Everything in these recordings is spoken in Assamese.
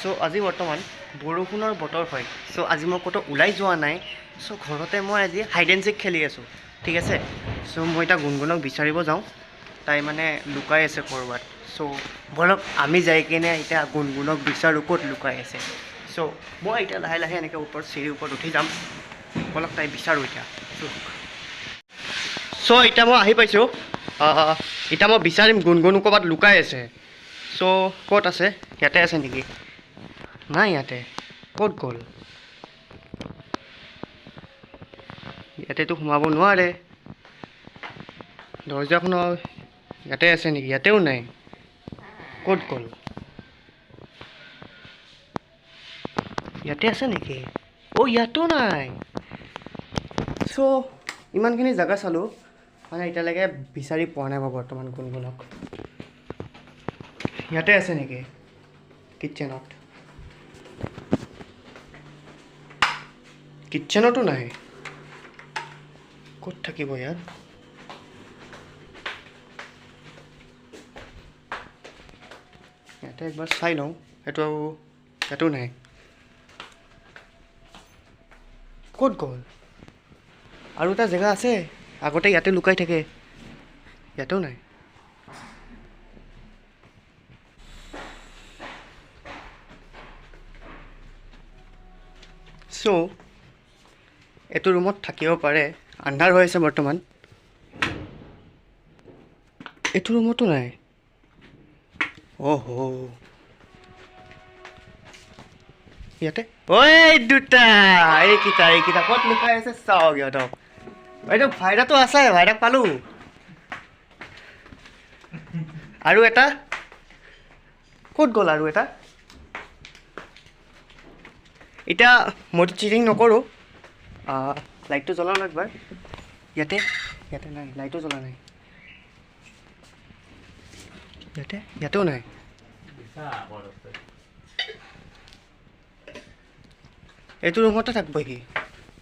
সো আজি বৰ্তমান বৰষুণৰ বতৰ হয়। সো আজি মই ক'তো ওলাই যোৱা নাই। সো ঘৰতে মই আজি হাইড এণ্ড চিক খেলি আছোঁ, ঠিক আছে। সো মই এতিয়া গুণগুণক বিচাৰিব যাওঁ, তাই মানে লুকাই আছে ক'ৰবাত। সো বলক আমি যাই কিনে এতিয়া গুণগুণক বিচাৰোঁ ক'ত লুকাই আছে। সো মই এতিয়া লাহে লাহে এনেকৈ ওপৰত চিৰিৰ ওপৰত উঠি যাম, বলক তাই বিচাৰোঁ এতিয়া। সো এতিয়া মই আহি পাইছোঁ। এতিয়া মই বিচাৰিম গুণগুণ ক'ৰবাত লুকাই আছে। সো ক'ত আছে? ইয়াতে আছে নেকি? নাই ইয়াতে। ক'ত গ'ল? ইয়াতেতো সোমাব নোৱাৰে। দৰ্জাখনৰ ইয়াতে আছে নেকি? ইয়াতেও নাই। ক'ত গ'ল? ইয়াতে আছে নেকি? অ' ইয়াতো নাই। চ' ইমানখিনি জেগা চালোঁ, মানে এতিয়ালৈকে বিচাৰি পোৱা নাই মই বৰ্তমান গুণগুণক। ইয়াতে আছে নেকি? কিটচেনত। কিটচেনতো নাই। ক'ত থাকিব ইয়াত? ইয়াতে একবাৰ চাই লওঁ। এইটো ইয়াতো নাই। ক'ত গ'ল? আৰু এটা জেগা আছে, আগতে ইয়াতে লুকাই থাকে। ইয়াতো নাই। চ' এইটো ৰুমত থাকিব পাৰে। আন্ধাৰ হৈ আছে বৰ্তমান। এইটো ৰুমতো নাই। অহ' ইয়াতে ঐ দুটা এইকেইটা ক'ত লুকাই আছে চাওক ইহঁতক। এইটো ভাইৰাটো আছে, ভাইৰাক পালোঁ। আৰু এটা ক'ত গ'ল? আৰু এটা এতিয়া মইতো চিটিং নকৰোঁ। লাইটটো জ্বলাওঁ একবাৰ। ইয়াতে নাই, লাইটো জ্বলা নাই। ইয়াতেও নাই। এইটো ৰুমতে থাকিব সি।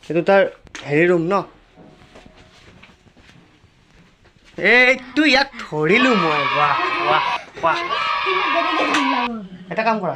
এইটো তাৰ হেৰি ৰুম ন। এইটো ইয়াক ধৰিলোঁ মই। বাহ বাহ বাহ। এটা কাম কৰা,